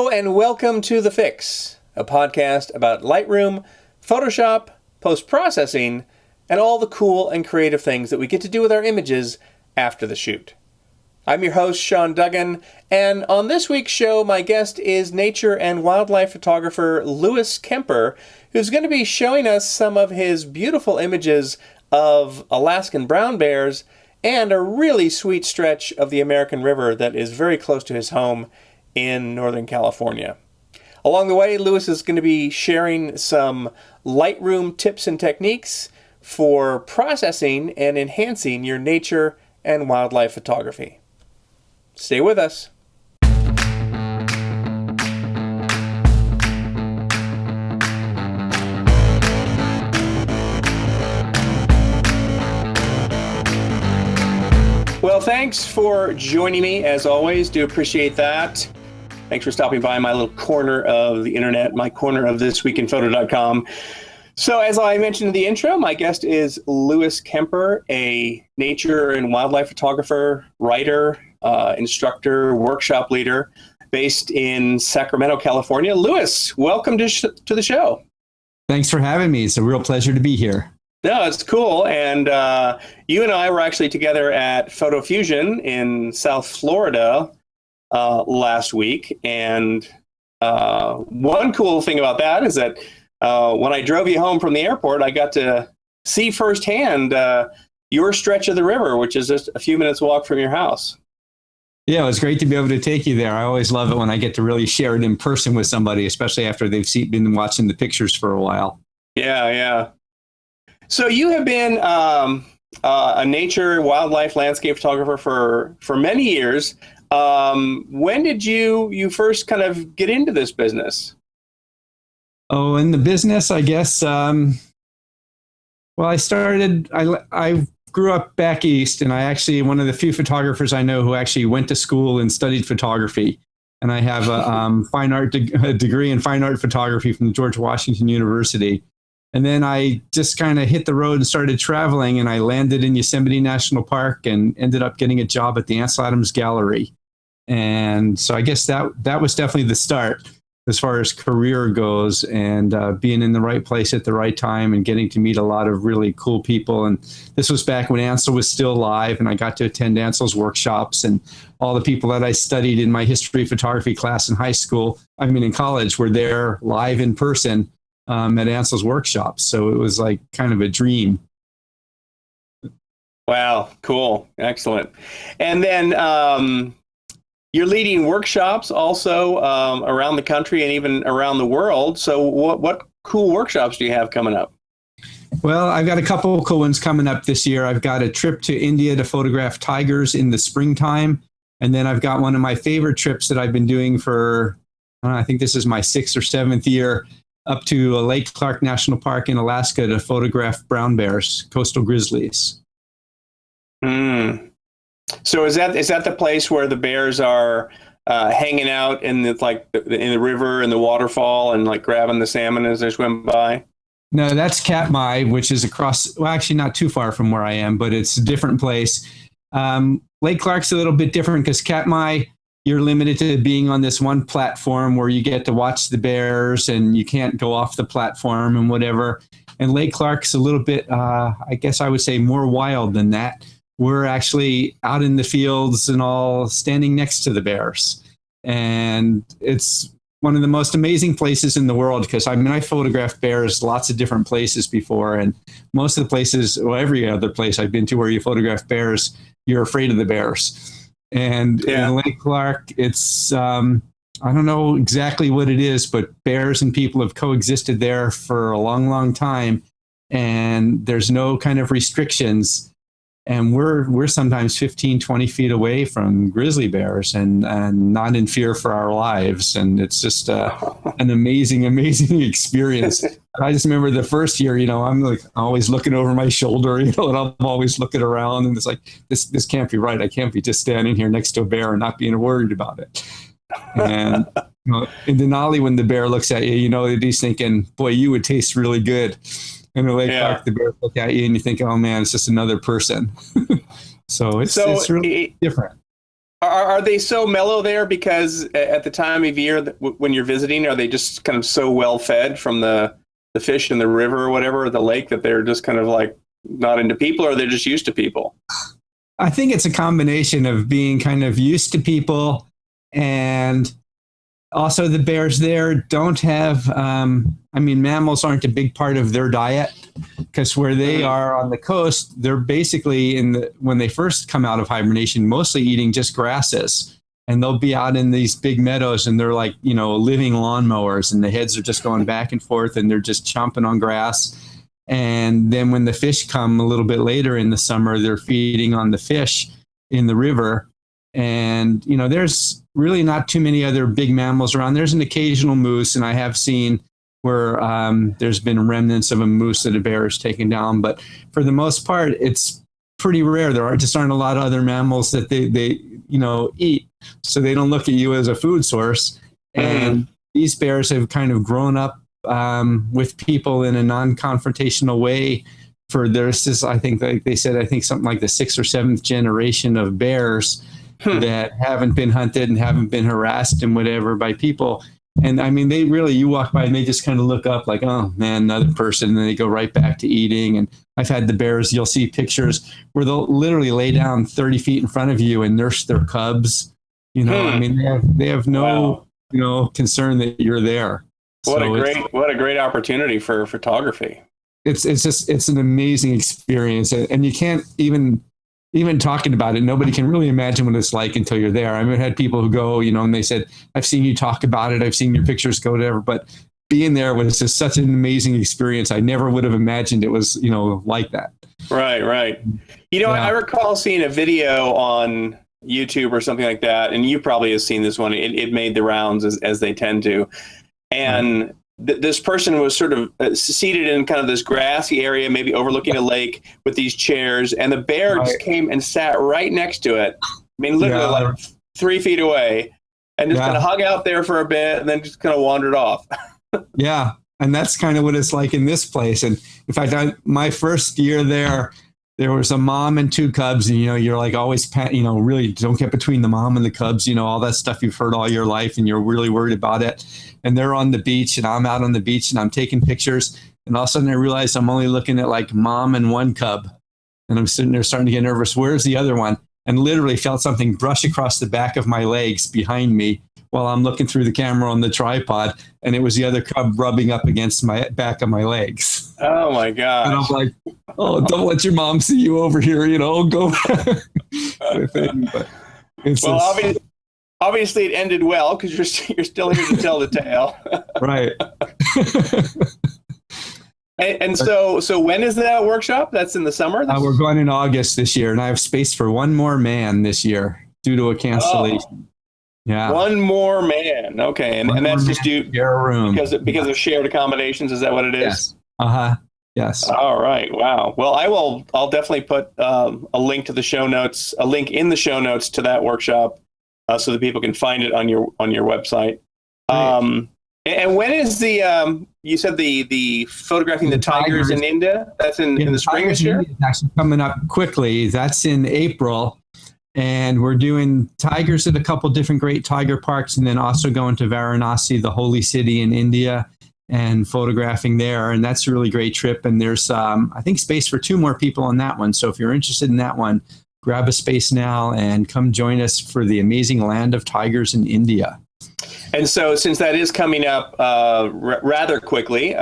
Hello and welcome to TheFIX, a podcast about Lightroom, Photoshop, post-processing, and all the cool and creative things that we get to do with our images after the shoot. I'm your host, Seán Duggan, and on this week's show, my guest is nature and wildlife photographer Lewis Kemper, who's going to be showing us some of his beautiful images of Alaskan brown bears and a really sweet stretch of the American River that is very close to his home in Northern California. Along the way, Lewis is going to be sharing some Lightroom tips and techniques for processing and enhancing your nature and wildlife photography. Stay with us. Well, thanks for joining me, as always. Do appreciate that. Thanks for stopping by my little corner of the internet, my corner of thisweekinphoto.com. So as I mentioned in the intro, my guest is Lewis Kemper, a nature and wildlife photographer, writer, instructor, workshop leader based in Sacramento, California. Lewis, welcome to the show. Thanks for having me. It's a real pleasure to be here. No, it's cool. And you and I were actually together at Photo Fusion in South Florida last week. And one cool thing about that is that when I drove you home from the airport, I got to see firsthand your stretch of the river, which is just a few minutes walk from your house. Yeah, it was great to be able to take you there. I always love it when I get to really share it in person with somebody, especially after they've been watching the pictures for a while. Yeah. So you have been a nature, wildlife, landscape photographer for many years. When did you first kind of get into this business? Oh, in the business, I guess. Well, I grew up back east, and I actually one of the few photographers I know who actually went to school and studied photography. And I have a degree in fine art photography from George Washington University. And then I just kind of hit the road and started traveling, and I landed in Yosemite National Park and ended up getting a job at the Ansel Adams Gallery. And so I guess that was definitely the start as far as career goes, and being in the right place at the right time and getting to meet a lot of really cool people. And this was back when Ansel was still alive, and I got to attend Ansel's workshops, and all the people that I studied in my history photography class in in college, were there live in person at Ansel's workshops. So it was like kind of a dream. Wow, cool. Excellent. And then you're leading workshops also around the country and even around the world. So what cool workshops do you have coming up? Well, I've got a couple of cool ones coming up this year. I've got a trip to India to photograph tigers in the springtime. And then I've got one of my favorite trips that I've been doing for, I think this is my 6th or 7th year, up to Lake Clark National Park in Alaska to photograph brown bears, coastal grizzlies. So is that the place where the bears are hanging out in the river and the waterfall and like grabbing the salmon as they swim by? No, that's Katmai, which is actually not too far from where I am, but it's a different place. Lake Clark's a little bit different because Katmai, you're limited to being on this one platform where you get to watch the bears and you can't go off the platform and whatever. And Lake Clark's a little bit, I guess I would say, more wild than that. We're actually out in the fields and all standing next to the bears. And it's one of the most amazing places in the world because, I photographed bears lots of different places before. And most of the places, every other place I've been to where you photograph bears, you're afraid of the bears. And in Lake Clark, it's, I don't know exactly what it is, but bears and people have coexisted there for a long, long time. And there's no kind of restrictions. And we're sometimes 15, 20 feet away from grizzly bears and not in fear for our lives. And it's just an amazing, amazing experience. I just remember the first year, I'm like always looking over my shoulder, and I'm always looking around, and it's like, this can't be right. I can't be just standing here next to a bear and not being worried about it. And in Denali, when the bear looks at you, he's thinking, boy, you would taste really good. In the Lake Park, the bears look at you and you think, oh man, it's just another person. So it's really different. Are they so mellow there because at the time of year when you're visiting, are they just kind of so well fed from the fish in the river or whatever, or the lake, that they're just kind of like not into people, or they're just used to people? I think it's a combination of being kind of used to people, and also the bears there don't have, mammals aren't a big part of their diet, because where they are on the coast, they're basically when they first come out of hibernation, mostly eating just grasses. And they'll be out in these big meadows and they're like, living lawnmowers, and the heads are just going back and forth and they're just chomping on grass. And then when the fish come a little bit later in the summer, they're feeding on the fish in the river. And, there's really not too many other big mammals around. There's an occasional moose, and I have seen where there's been remnants of a moose that a bear has taken down. But for the most part, it's pretty rare. There aren't a lot of other mammals that they eat. So they don't look at you as a food source. And these bears have kind of grown up with people in a non-confrontational way. I think something like the 6th or 7th generation of bears that haven't been hunted and haven't been harassed and whatever by people. And you walk by and they just kind of look up like, oh man, another person. And then they go right back to eating. And I've had the bears, you'll see pictures where they'll literally lay down 30 feet in front of you and nurse their cubs. They have no, concern that you're there. What a great opportunity for photography. It's an amazing experience. And you can't even talking about it, nobody can really imagine what it's like until you're there. I've had people who go, and they said, I've seen you talk about it, I've seen your pictures, go whatever, but being there was just such an amazing experience. I never would have imagined it was, like that. Right. I recall seeing a video on YouTube or something like that, and you probably have seen this one. It made the rounds as they tend to. And this person was sort of seated in kind of this grassy area, maybe overlooking a lake with these chairs, and the bear just came and sat right next to it. Literally like 3 feet away, and just kind of hung out there for a bit and then just kind of wandered off. Yeah. And that's kind of what it's like in this place. And in fact, my first year there was a mom and 2 cubs, and, you're like always, really don't get between the mom and the cubs, all that stuff you've heard all your life, and you're really worried about it. And they're on the beach, and I'm out on the beach, and I'm taking pictures. And all of a sudden I realize I'm only looking at like mom and 1 cub. And I'm sitting there starting to get nervous. Where's the other one? And literally felt something brush across the back of my legs behind me while I'm looking through the camera on the tripod. And it was the other cub rubbing up against my back of my legs. Oh my gosh. And I'm like, oh, don't let your mom see you over here, go. Obviously it ended well, because you're still here to tell the tale. Right. And so when is that workshop? That's in the summer? We're going in August this year, and I have space for 1 more man this year due to a cancellation. Oh. Yeah. 1 more man. Okay. And that's just due because of shared accommodations. Is that what it is? Yes. Uh-huh. Yes. All right. Wow. Well, I'll definitely put a link in the show notes to that workshop, so that people can find it on your website. Right. And when is you said the photographing the tigers in India? That's in the spring this year? It's actually coming up quickly. That's in April. And we're doing tigers at a couple different great tiger parks, and then also going to Varanasi, the holy city in India, and photographing there. And that's a really great trip. And there's, I think, space for 2 more people on that one. So if you're interested in that one, grab a space now and come join us for the amazing land of tigers in India. And so since that is coming up rather quickly,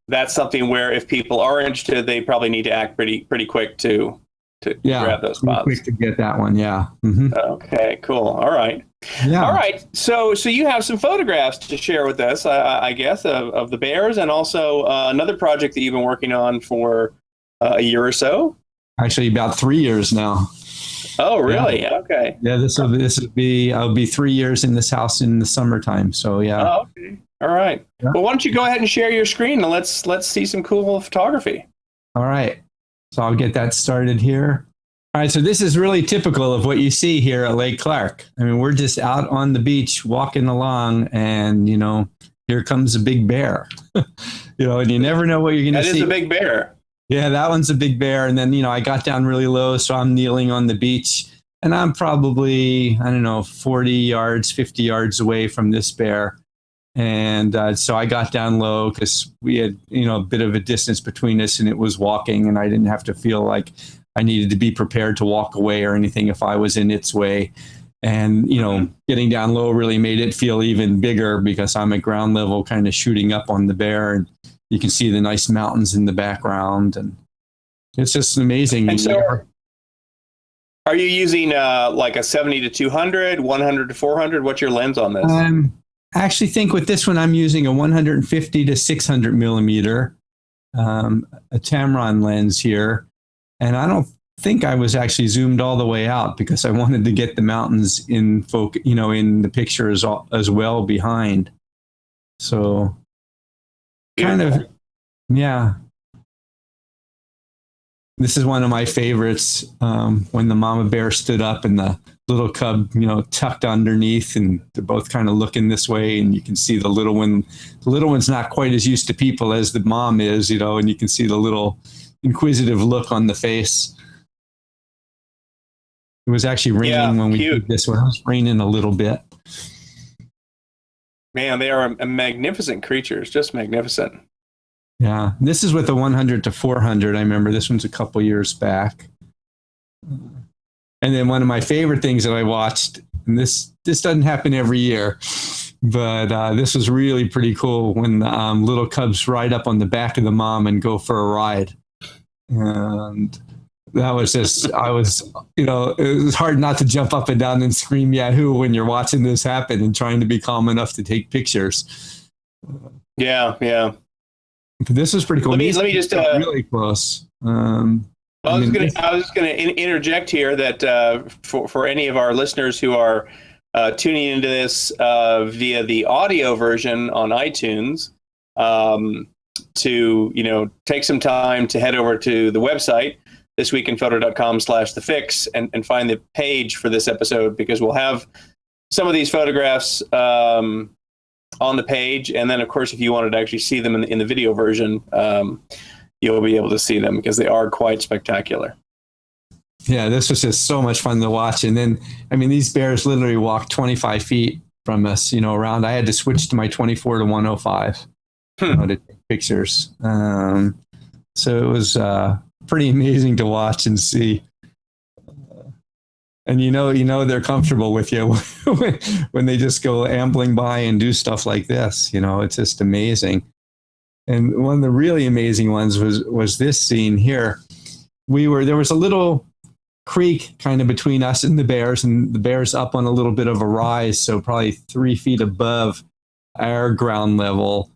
that's something where if people are interested, they probably need to act pretty quick to grab those spots. Quick to get that one, yeah. Mm-hmm. Okay, cool. All right. Yeah. All right. So you have some photographs to share with us, I guess, of the bears, and also another project that you've been working on for a year or so. Actually, about 3 years now. Oh, really? Yeah. Okay. Yeah, I'll be 3 years in this house in the summertime. So yeah. Oh, okay. All right. Yeah. Well, why don't you go ahead and share your screen, and let's see some cool photography. All right. So I'll get that started here. All right. So this is really typical of what you see here at Lake Clark. We're just out on the beach walking along, and here comes a big bear. And you never know what you're going to see. That is a big bear. Yeah, that one's a big bear. And then, I got down really low, so I'm kneeling on the beach, And I'm probably, I don't know, 40 yards, 50 yards away from this bear. And so I got down low because we had, a bit of a distance between us, and it was walking, and I didn't have to feel like I needed to be prepared to walk away or anything if I was in its way. And, getting down low really made it feel even bigger because I'm at ground level kind of shooting up on the bear, and you can see the nice mountains in the background. And it's just amazing. And so are you using like a 70 to 200, 100 to 400? What's your lens on this? I actually think with this one, I'm using a 150 to 600 millimeter, a Tamron lens here. And I don't think I was actually zoomed all the way out because I wanted to get the mountains in in the picture as well behind. So kind of, yeah. This is one of my favorites, when the mama bear stood up and the little cub, tucked underneath, and they're both kind of looking this way, and you can see the little one. The little one's not quite as used to people as the mom is, and you can see the little inquisitive look on the face. It was actually raining when we did this one. It was raining a little bit. Man, they are magnificent creatures, just magnificent. Yeah, this is with the 100 to 400. I remember this one's a couple years back. And then one of my favorite things that I watched, and this doesn't happen every year, but this was really pretty cool when the little cubs ride up on the back of the mom and go for a ride. And that was just, it was hard not to jump up and down and scream Yahoo when you're watching this happen and trying to be calm enough to take pictures. Yeah. But this was pretty cool. Let me just really close. I was just going to interject here that for any of our listeners who are tuning into this via the audio version on iTunes, to take some time to head over to the website thisweekinphoto.com/TheFIX and find the page for this episode, because we'll have some of these photographs on the page, and then of course if you wanted to actually see them in the video version, you'll be able to see them because they are quite spectacular. Yeah, this was just so much fun to watch. And then, these bears literally walked 25 feet from us, around. I had to switch to my 24 to 105 to take pictures. So it was pretty amazing to watch and see. And they're comfortable with you when they just go ambling by and do stuff like this. It's just amazing. And one of the really amazing ones was this scene here. There was a little creek kind of between us and the bears up on a little bit of a rise, so probably 3 feet above our ground level,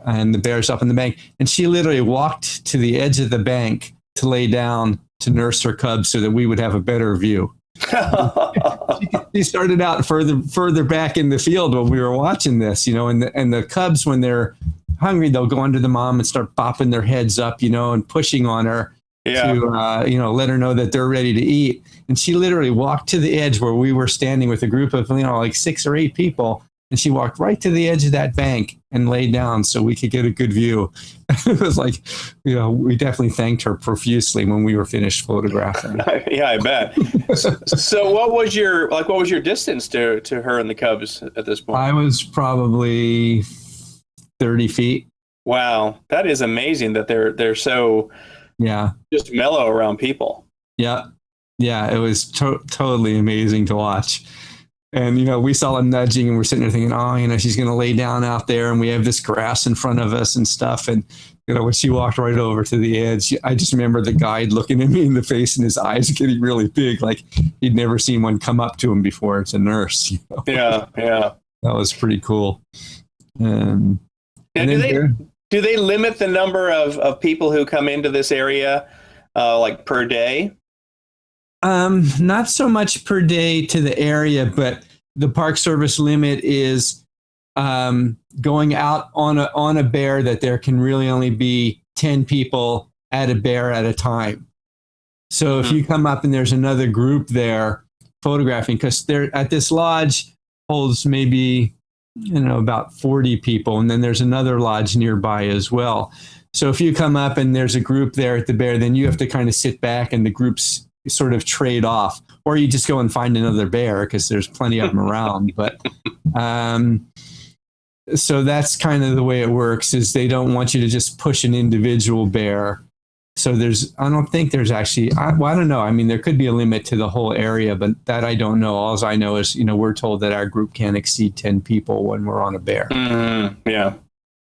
and the bear's up on the bank. And she literally walked to the edge of the bank to lay down to nurse her cubs so that we would have a better view. She started out further back in the field when we were watching this, and the cubs, when they're hungry, they'll go under the mom and start bopping their heads up, and pushing on her to let her know that they're ready to eat. And she literally walked to the edge where we were standing with a group of like 6 or 8 people, and she walked right to the edge of that bank and laid down so we could get a good view. It was like, we definitely thanked her profusely when we were finished photographing. Yeah, I bet. So what was your distance to her and the cubs at this point? I was probably 30 feet. Wow, that is amazing that they're so just mellow around people. Yeah, it was totally amazing to watch. And we saw them nudging, and we're sitting there thinking, she's going to lay down out there, and we have this grass in front of us and stuff. And when she walked right over to the edge, I just remember the guide looking at me in the face, and his eyes getting really big, like he'd never seen one come up to him before. It's a nurse. Yeah. That was pretty cool. And do they limit the number of people who come into this area, like per day? Not so much per day to the area, but the Park Service limit is going out on a bear that there can really only be 10 people at a bear at a time. So if you come up and there's another group there photographing, because they're at this lodge holds maybe about 40 people, and then there's another lodge nearby as well. So if you come up and there's a group there at the bear, then you have to kind of sit back, and the groups sort of trade off, or you just go and find another bear because there's plenty of them around. But so that's kind of the way it works, is they don't want you to just push an individual bear. So I don't think there's actually, I don't know. I mean, there could be a limit to the whole area, but that I don't know. All I know is, we're told that our group can't exceed 10 people when we're on a bear. Yeah.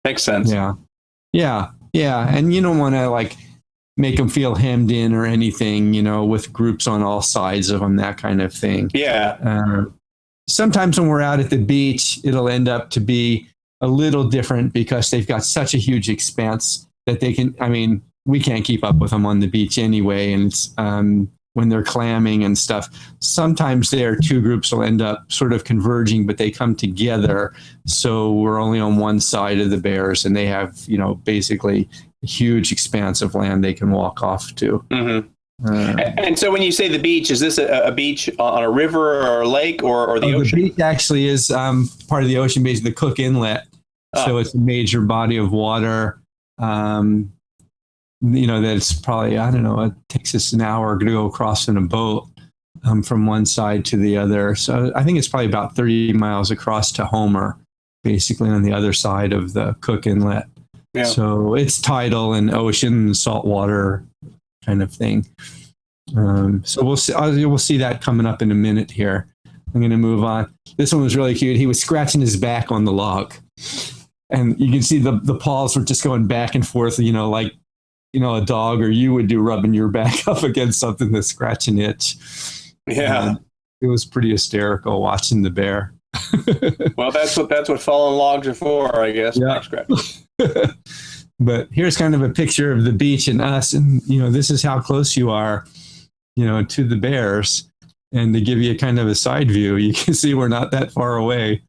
Makes sense. Yeah. And you don't want to like make them feel hemmed in or anything, with groups on all sides of them, that kind of thing. Yeah. Sometimes when we're out at the beach, it'll end up to be a little different because they've got such a huge expanse that we can't keep up with them on the beach anyway. And it's, when they're clamming and stuff, sometimes their two groups will end up sort of converging, but they come together. So we're only on one side of the bears, and they have, basically a huge expanse of land they can walk off to. And so when you say the beach, is this a beach on a river or a lake or the ocean? The beach actually is part of the ocean, basically the Cook Inlet. So it's a major body of water. That's probably, I don't know, it takes us an hour to go across in a boat from one side to the other. So I think it's probably about 30 miles across to Homer, basically on the other side of the Cook Inlet. Yeah. So it's tidal and ocean and saltwater kind of thing. So we'll see that coming up in a minute here. I'm going to move on. This one was really cute. He was scratching his back on the log. And you can see the paws were just going back and forth, like, a dog or you would do, rubbing your back up against something to scratch an itch. Yeah. And it was pretty hysterical watching the bear. Well, that's what fallen logs are for, I guess. Yeah. Back scratch. But here's kind of a picture of the beach and us. And, this is how close you are, to the bears. And to give you kind of a side view, you can see we're not that far away.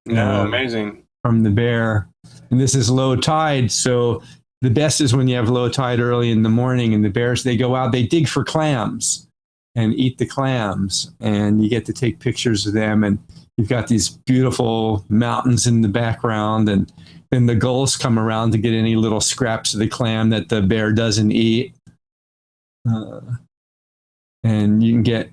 Amazing. From the bear. And this is low tide. So the best is when you have low tide early in the morning, and the bears, they go out, they dig for clams and eat the clams, and you get to take pictures of them. And you've got these beautiful mountains in the background, and then the gulls come around to get any little scraps of the clam that the bear doesn't eat. And you can get,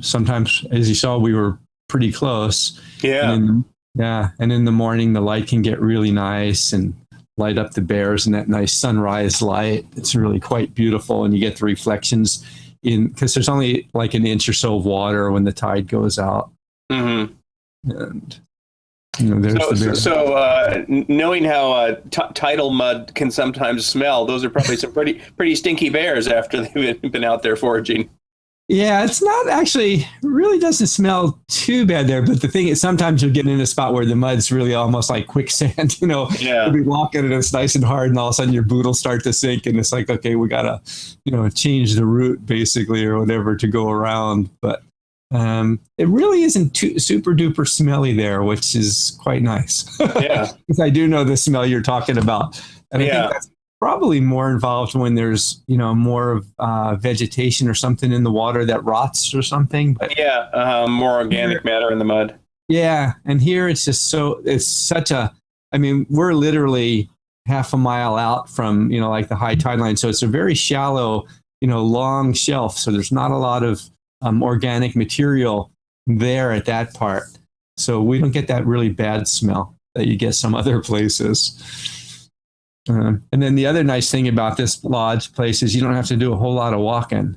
sometimes, as you saw, we were pretty close. Yeah. And in the morning, the light can get really nice and light up the bears in that nice sunrise light. It's really quite beautiful. And you get the reflections because there's only like an inch or so of water when the tide goes out. And, there's the bear. So knowing how tidal mud can sometimes smell, those are probably some pretty stinky bears after they've been out there foraging. Yeah, it's not actually, really doesn't smell too bad there. But the thing is, sometimes you'll get in a spot where the mud's really almost like quicksand, Yeah. You'll be walking and it's nice and hard, and all of a sudden your boot will start to sink, and it's like, okay, we got to, change the route basically or whatever to go around. But it really isn't too super duper smelly there, which is quite nice. Yeah. Because I do know the smell you're talking about. And I think that's probably more involved when there's, more vegetation or something in the water that rots or something. But more organic matter in the mud. Yeah. And here it's just we're literally half a mile out from, like the high tide line. So it's a very shallow, long shelf. So there's not a lot of organic material there at that part. So we don't get that really bad smell that you get some other places. And then the other nice thing about this lodge place is you don't have to do a whole lot of walking.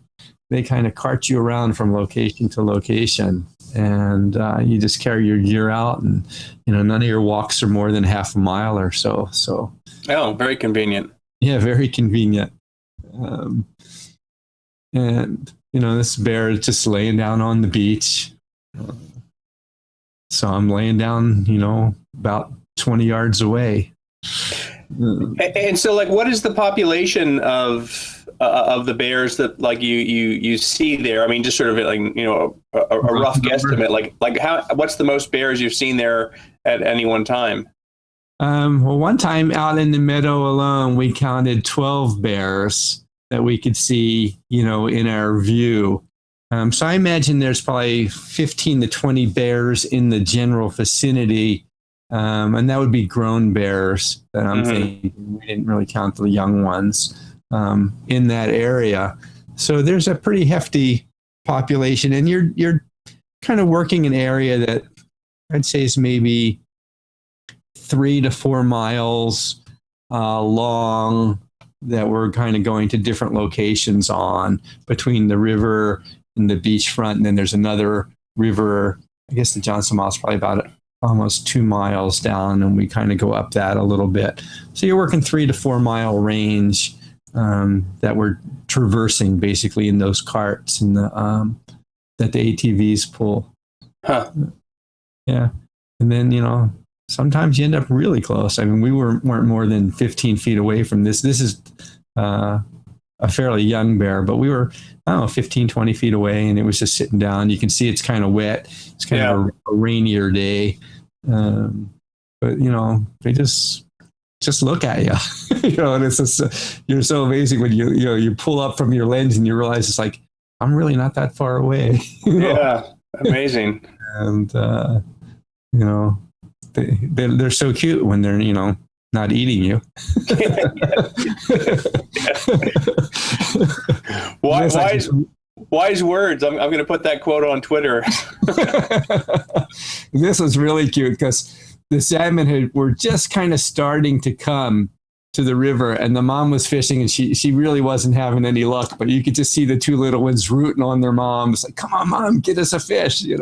They kind of cart you around from location to location, and you just carry your gear out, and none of your walks are more than half a mile or so. So very convenient. Yeah, very convenient. And this bear is just laying down on the beach. So I'm laying down, about 20 yards away. And so, like, what is the population of the bears that like you see there? I mean, just sort of like a rough guesstimate. Like what's the most bears you've seen there at any one time? Well, one time out in the meadow alone, we counted 12 bears that we could see, in our view. So I imagine there's probably 15 to 20 bears in the general vicinity. And that would be grown bears that I'm thinking. We didn't really count the young ones in that area. So there's a pretty hefty population, and you're kind of working an area that I'd say is maybe 3 to 4 miles long, that we're kind of going to different locations on between the river and the beachfront. And then there's another river, I guess the Johnson Mile is probably about almost 2 miles down, and we kind of go up that a little bit. So you're working 3 to 4 mile range that we're traversing basically in those carts and that the ATVs pull. Huh. Yeah. And then, sometimes you end up really close. I mean, we weren't more than 15 feet away from this. This is a fairly young bear, but we were, 15, 20 feet away, and it was just sitting down. You can see it's kind of wet. It's kind of a rainier day. But, they just look at you, and it's just, you're so amazing when you pull up from your lens and you realize it's like, I'm really not that far away. Yeah. Amazing. And, they're so cute when they're, not eating you. Wise words. I'm going to put that quote on Twitter. This was really cute because the salmon were just kind of starting to come to the river, and the mom was fishing, and she really wasn't having any luck, but you could just see the two little ones rooting on their moms, like, come on, Mom, get us a fish, She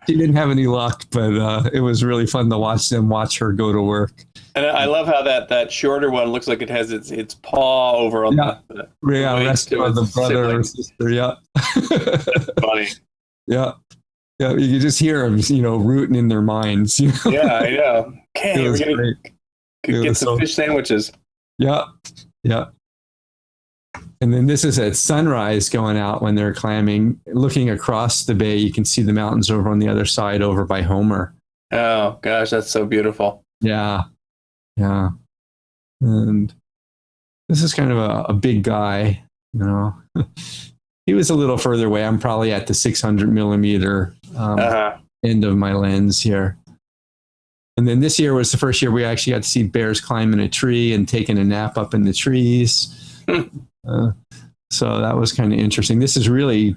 didn't have any luck, but it was really fun to watch her go to work. And I love how that shorter one looks like it has its paw over on the rest of the brother or sister. Yeah. That's funny. Yeah. Yeah. You can just hear them, rooting in their minds. Yeah, I know. Okay, we're going to get some fish sandwiches. Yeah. Yeah. And then this is at sunrise going out when they're clamming, looking across the bay. You can see the mountains over on the other side over by Homer. Oh, gosh, that's so beautiful. Yeah. Yeah. And this is kind of a big guy, He was a little further away. I'm probably at the 600 millimeter end of my lens here. And then this year was the first year we actually got to see bears climbing a tree and taking a nap up in the trees. So that was kind of interesting. This is really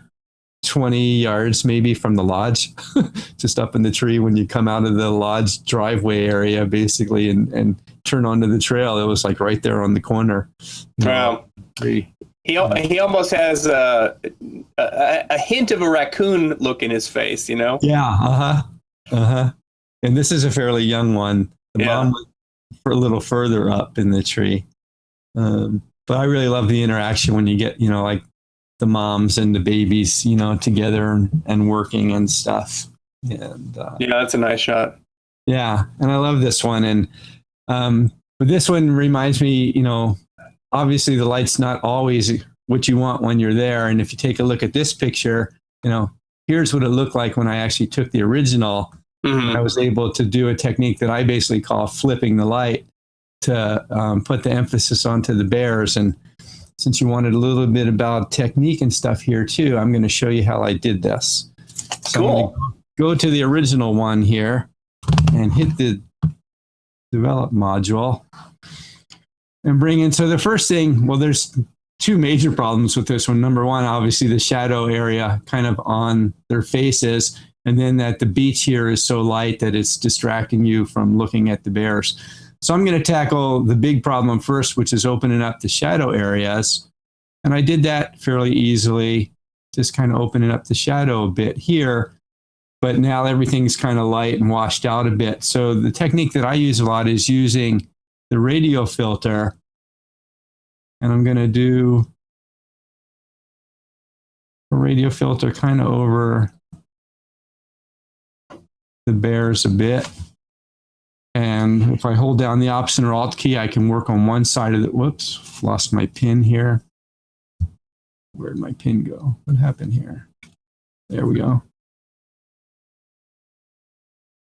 20 yards maybe from the lodge, just up in the tree when you come out of the lodge driveway area, basically, and turn onto the trail. It was like right there on the corner. Wow. He almost has a hint of a raccoon look in his face, Yeah. And this is a fairly young one. The mom was a little further up in the tree. But I really love the interaction when you get, like the moms and the babies, together and working and stuff. And that's a nice shot. Yeah. And I love this one. And but this one reminds me, obviously the light's not always what you want when you're there. And if you take a look at this picture, here's what it looked like when I actually took the original. Mm-hmm. I was able to do a technique that I basically call flipping the light to put the emphasis onto the bears. And since you wanted a little bit about technique and stuff here too, I'm going to show you how I did this. So cool. I'm going to go to the original one here and hit the develop module and bring in. So the first thing, there's two major problems with this one. Number one, obviously the shadow area kind of on their faces. And then that the beach here is so light that it's distracting you from looking at the bears. So I'm going to tackle the big problem first, which is opening up the shadow areas. And I did that fairly easily, just kind of opening up the shadow a bit here. But now everything's kind of light and washed out a bit. So the technique that I use a lot is using the Radial Filter. And I'm going to do a Radial Filter kind of over the bears a bit. And if I hold down the Option or Alt key, I can work on one side of it. Whoops, lost my pin here. Where'd my pin go? What happened here? There we go.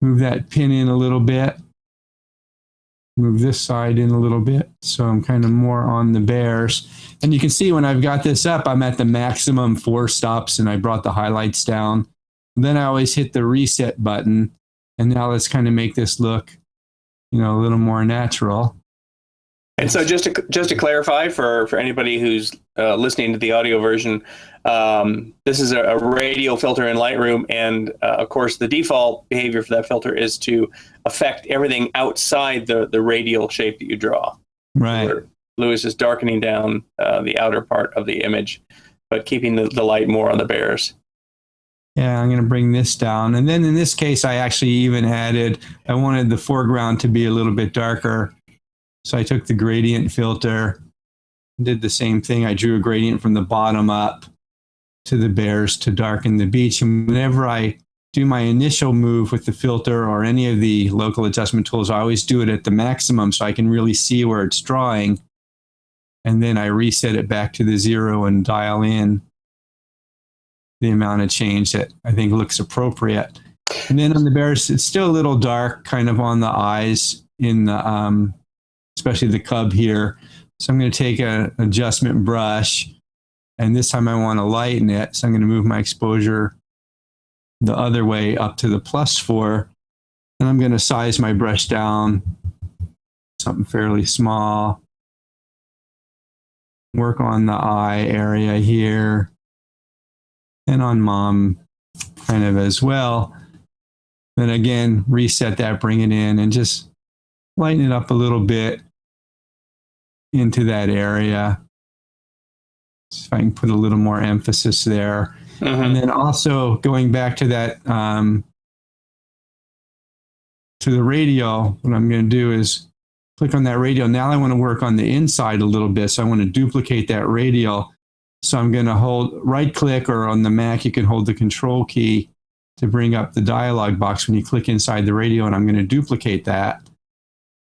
Move that pin in a little bit. Move this side in a little bit. So I'm kind of more on the bears. And you can see when I've got this up, I'm at the maximum 4 stops and I brought the highlights down. And then I always hit the reset button. And now let's kind of make this look, a little more natural. And so just to clarify for anybody who's listening to the audio version, this is a radial filter in Lightroom, and of course the default behavior for that filter is to affect everything outside the radial shape that you draw. Right. Where Lewis is darkening down the outer part of the image, but keeping the light more on the bears. Yeah, I'm going to bring this down. And then in this case, I actually even I wanted the foreground to be a little bit darker. So I took the gradient filter, did the same thing. I drew a gradient from the bottom up to the bears to darken the beach. And whenever I do my initial move with the filter or any of the local adjustment tools, I always do it at the maximum so I can really see where it's drawing. And then I reset it back to the 0 and dial in the amount of change that I think looks appropriate. And then on the bears, it's still a little dark kind of on the eyes in the, especially the cub here. So I'm going to take an adjustment brush, and this time I want to lighten it. So I'm going to move my exposure the other way up to the +4, and I'm going to size my brush down, something fairly small. Work on the eye area here, and on mom kind of as well. Then again, reset that, bring it in, and just lighten it up a little bit into that area. See if I can put a little more emphasis there. And then also going back to that, to the radial, what I'm going to do is click on that radial. Now I want to work on the inside a little bit. So I want to duplicate that radial. So I'm going to hold right click, or on the Mac, you can hold the control key to bring up the dialog box when you click inside the radial, and I'm going to duplicate that.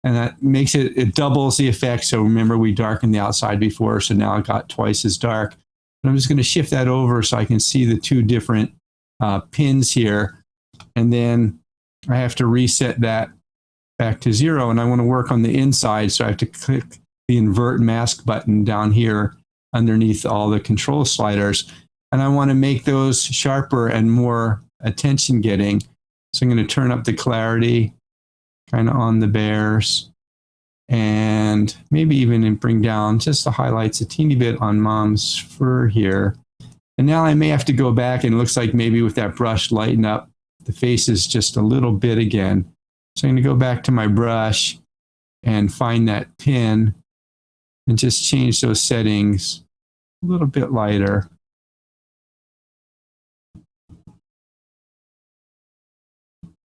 And that makes it doubles the effect. So remember, we darkened the outside before, so now it got twice as dark. But I'm just going to shift that over so I can see the two different pins here. And then I have to reset that back to 0, and I want to work on the inside. So I have to click the Invert Mask button down here underneath all the control sliders. And I want to make those sharper and more attention getting. So I'm going to turn up the clarity kind of on the bears, and maybe even bring down just the highlights a teeny bit on mom's fur here. And now I may have to go back, and it looks like maybe with that brush lighten up the faces just a little bit again. So I'm going to go back to my brush and find that pin and just change those settings a little bit lighter.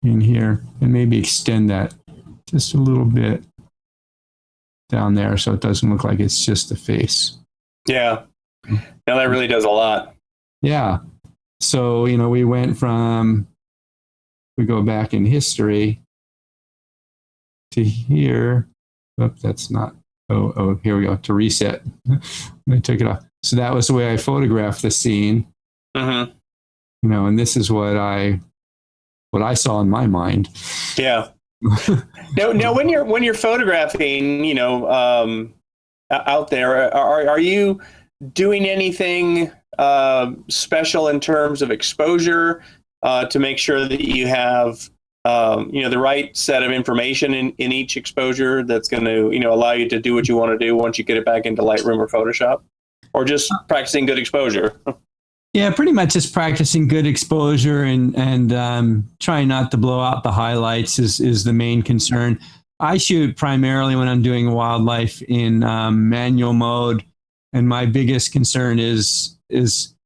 In here, and maybe extend that just a little bit down there so it doesn't look like it's just the face. Yeah. Now that really does a lot. Yeah. So, you know, we went from, we go back in history to here. Oops, that's not, oh, here we go, to reset. I took it off. So that was the way I photographed the scene. You know, and this is what I saw in my mind. Yeah. Now, when you're photographing, you know, out there, are you doing anything special in terms of exposure to make sure that you have, you know, the right set of information in each exposure that's going to, you know, allow you to do what you want to do once you get it back into Lightroom or Photoshop, or just practicing good exposure? Yeah, pretty much just practicing good exposure and trying not to blow out the highlights is the main concern. I shoot primarily when I'm doing wildlife in manual mode, and my biggest concern is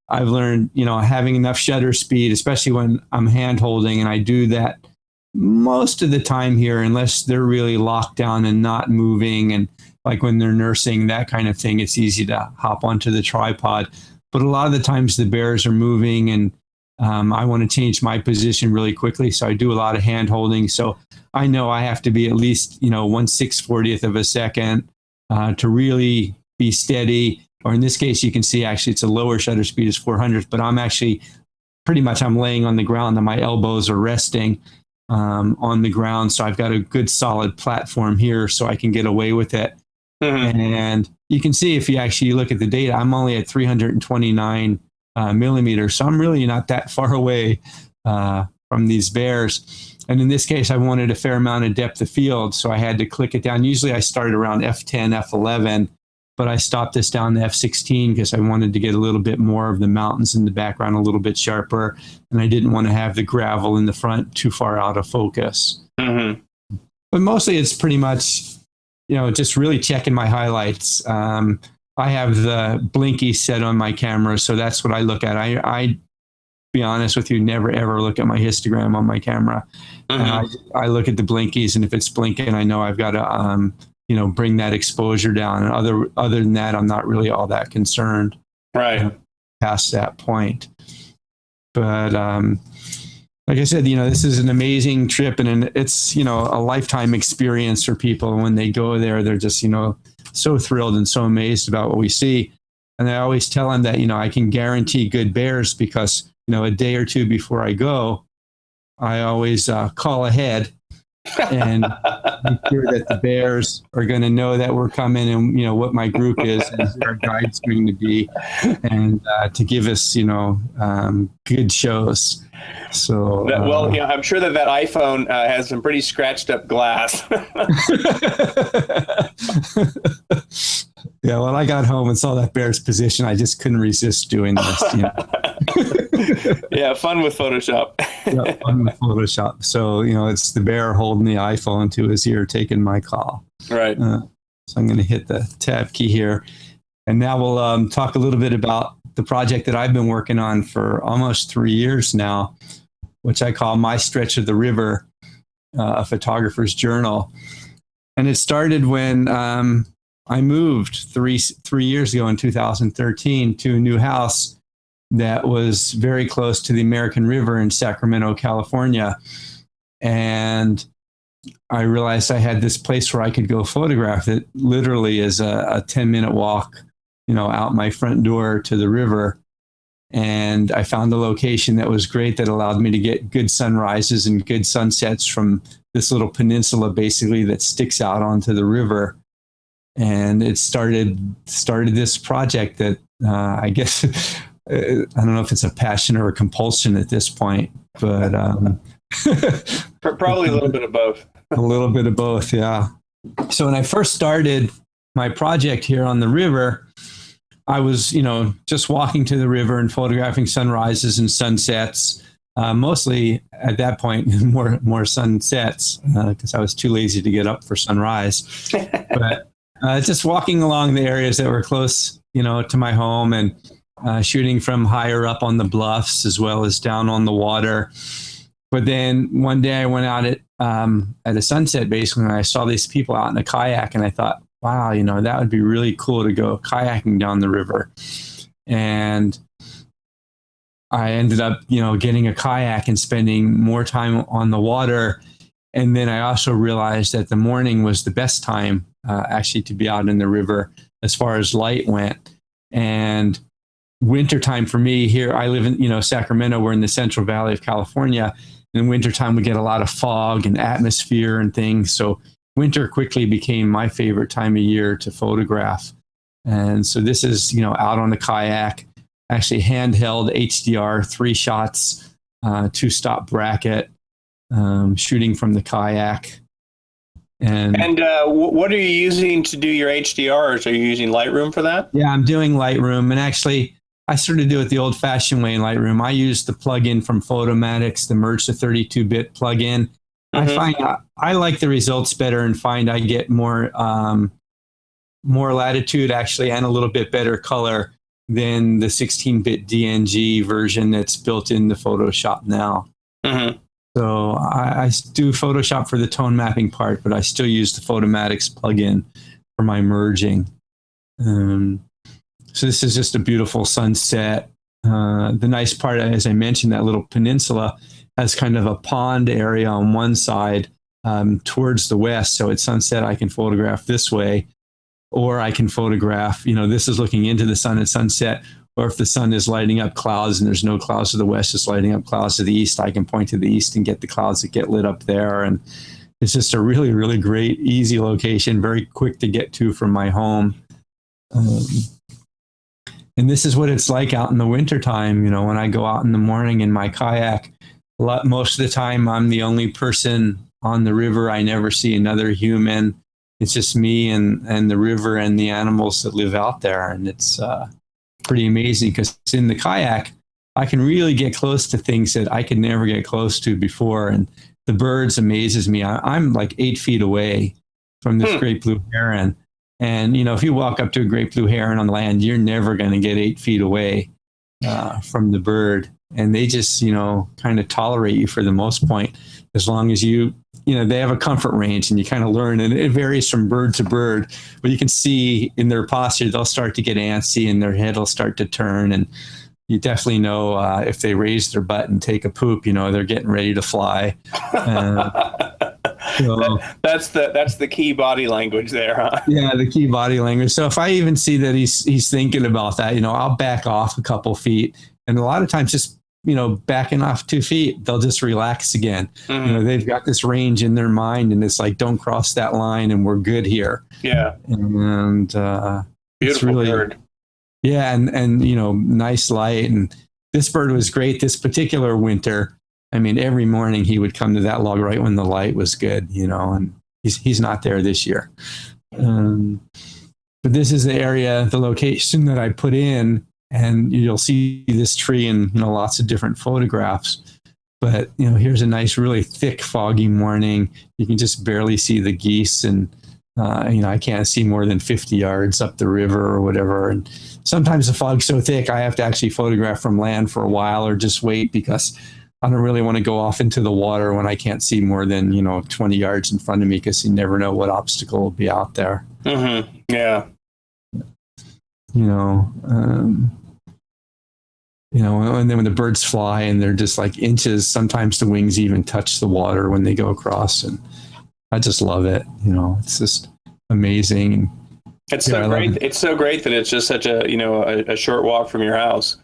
I've learned, you know, having enough shutter speed, especially when I'm hand holding, and I do that most of the time here, unless they're really locked down and not moving, and like when they're nursing, that kind of thing, it's easy to hop onto the tripod. But a lot of the times the bears are moving, and I want to change my position really quickly. So I do a lot of hand holding. So I know I have to be at least, you know, 1/640th of a second to really be steady. Or in this case, you can see actually it's a lower shutter speed, is 400th, but I'm actually pretty much, I'm laying on the ground and my elbows are resting on the ground. So I've got a good solid platform here so I can get away with it. And you can see, if you actually look at the data, I'm only at 329 millimeters. So I'm really not that far away from these bears. And in this case, I wanted a fair amount of depth of field, so I had to click it down. Usually I started around F10, F11, but I stopped this down to F16 because I wanted to get a little bit more of the mountains in the background a little bit sharper, and I didn't want to have the gravel in the front too far out of focus. Mm-hmm. But mostly it's pretty much, just really checking my highlights. I have the blinky set on my camera, so that's what I look at. I be honest with you, never ever look at my histogram on my camera. I look at the blinkies, and if it's blinking, I know I've got to bring that exposure down. And other than that, I'm not really all that concerned. Right. Past that point. But like I said, this is an amazing trip, and it's a lifetime experience for people. When they go there, they're just so thrilled and so amazed about what we see. And I always tell them that I can guarantee good bears because a day or two before I go, I always call ahead and make sure that the bears are going to know that we're coming, and what my group is and who our guide's going to be, and to give us good shows. So I'm sure that iPhone has some pretty scratched up glass. Yeah, when I got home and saw that bear's position, I just couldn't resist doing this. Yeah, fun with Photoshop. Yeah, fun with Photoshop. So, it's the bear holding the iPhone to his ear, taking my call. Right. So I'm going to hit the tab key here. And now we'll talk a little bit about the project that I've been working on for almost 3 years now, which I call My Stretch of the River, a photographer's journal. And it started when I moved three years ago in 2013 to a new house that was very close to the American River in Sacramento, California. And I realized I had this place where I could go photograph it. Literally is a 10-minute walk, out my front door to the river. And I found a location that was great that allowed me to get good sunrises and good sunsets from this little peninsula, basically, that sticks out onto the river. And it started this project that I guess, I don't know if it's a passion or a compulsion at this point, but probably a little bit of both. A little bit of both, yeah. So when I first started my project here on the river, I was, just walking to the river and photographing sunrises and sunsets. Mostly at that point, more sunsets because I was too lazy to get up for sunrise. But just walking along the areas that were close, to my home, and shooting from higher up on the bluffs as well as down on the water. But then one day I went out at a sunset, basically, and I saw these people out in a kayak, and I thought, wow, that would be really cool to go kayaking down the river. And I ended up, getting a kayak and spending more time on the water. And then I also realized that the morning was the best time actually to be out in the river as far as light went. And wintertime for me here, I live in, Sacramento, we're in the Central Valley of California. In wintertime, we get a lot of fog and atmosphere and things. So winter quickly became my favorite time of year to photograph. And so this is, out on the kayak, actually handheld HDR, 3 shots, 2-stop bracket, shooting from the kayak. And what are you using to do your HDRs? Are you using Lightroom for that? Yeah, I'm doing Lightroom. And actually, I sort of do it the old-fashioned way in Lightroom. I use the plugin from Photomatics, the Merge to 32-bit plugin. Mm-hmm. I find I like the results better and find I get more latitude, actually, and a little bit better color than the 16-bit DNG version that's built into Photoshop now. Mm-hmm. So I do Photoshop for the tone mapping part, but I still use the Photomatics plugin for my merging. So this is just a beautiful sunset. The nice part, as I mentioned, that little peninsula has kind of a pond area on one side towards the west. So at sunset, I can photograph this way, or I can photograph, this is looking into the sun at sunset. Or if the sun is lighting up clouds and there's no clouds to the west, it's lighting up clouds to the east, I can point to the east and get the clouds that get lit up there. And it's just a really, really great, easy location, very quick to get to from my home. And this is what it's like out in the wintertime, when I go out in the morning in my kayak, Most of the time, I'm the only person on the river. I never see another human. It's just me and the river and the animals that live out there. And it's pretty amazing because in the kayak, I can really get close to things that I could never get close to before. And the birds amazes me. I'm like 8 feet away from this great blue heron. And, if you walk up to a great blue heron on land, you're never going to get 8 feet away from the bird. And they just, kind of tolerate you for the most point, as long as they have a comfort range and you kind of learn, and it varies from bird to bird, but you can see in their posture, they'll start to get antsy and their head will start to turn. And you definitely know if they raise their butt and take a poop, they're getting ready to fly. So, that's the key body language there, huh? Yeah, the key body language. So if I even see that he's thinking about that, I'll back off a couple feet. And a lot of times just, backing off 2 feet, they'll just relax again. Mm-hmm. They've got this range in their mind and it's like, don't cross that line and we're good here. Yeah. And beautiful it's really, bird. Yeah. And, nice light. And this bird was great this particular winter. I mean, every morning he would come to that log right when the light was good, and he's not there this year. But this is the area, the location that I put in, and you'll see this tree in, lots of different photographs. But, here's a nice, really thick, foggy morning. You can just barely see the geese, and, I can't see more than 50 yards up the river or whatever. And sometimes the fog's so thick, I have to actually photograph from land for a while or just wait, because I don't really want to go off into the water when I can't see more than, 20 yards in front of me, because you never know what obstacle will be out there. Mm-hmm. Yeah. And then when the birds fly and they're just like inches, sometimes the wings even touch the water when they go across. And I just love it. It's just amazing. It's so great. It's so great that it's just such a short walk from your house.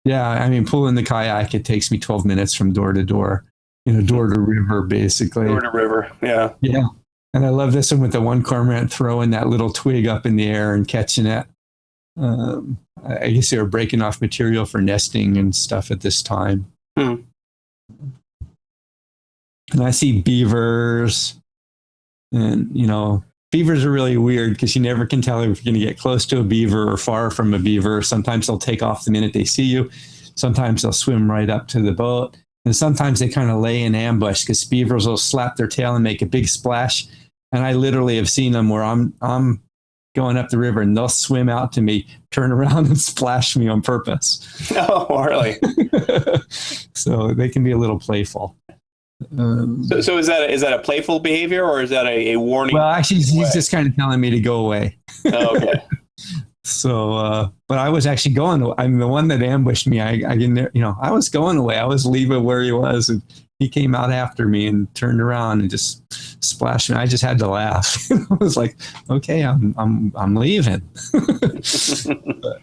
Yeah, I mean, pulling the kayak, it takes me 12 minutes from door to door, door to river, basically. Door to river, yeah. Yeah, and I love this one with the one cormorant throwing that little twig up in the air and catching it. I guess they were breaking off material for nesting and stuff at this time. And I see beavers, and, beavers are really weird because you never can tell if you're going to get close to a beaver or far from a beaver. Sometimes they'll take off the minute they see you. Sometimes they'll swim right up to the boat. And sometimes they kind of lay in ambush because beavers will slap their tail and make a big splash. And I literally have seen them where I'm going up the river and they'll swim out to me, turn around and splash me on purpose. Oh, really? So they can be a little playful. So is that a playful behavior, or is that a warning? Well, actually, he's just kind of telling me to go away. Oh, okay. So, but I was actually going. I'm the one that ambushed me. I didn't, I was going away. I was leaving where he was, and he came out after me and turned around and just splashed me. I just had to laugh. I was like, okay, I'm leaving. But,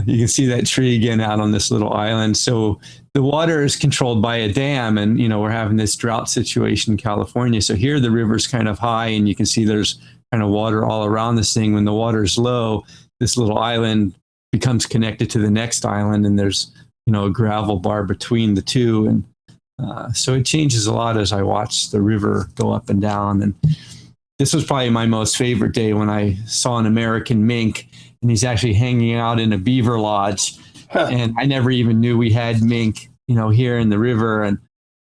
you can see that tree again out on this little island. So the water is controlled by a dam, and we're having this drought situation in California. So here the river's kind of high, and you can see there's kind of water all around this thing. When the water's low, this little island becomes connected to the next island, and there's a gravel bar between the two, and so it changes a lot as I watch the river go up and down. And this was probably my most favorite day when I saw an American mink, and he's actually hanging out in a beaver lodge. Huh. And I never even knew we had mink, here in the river. And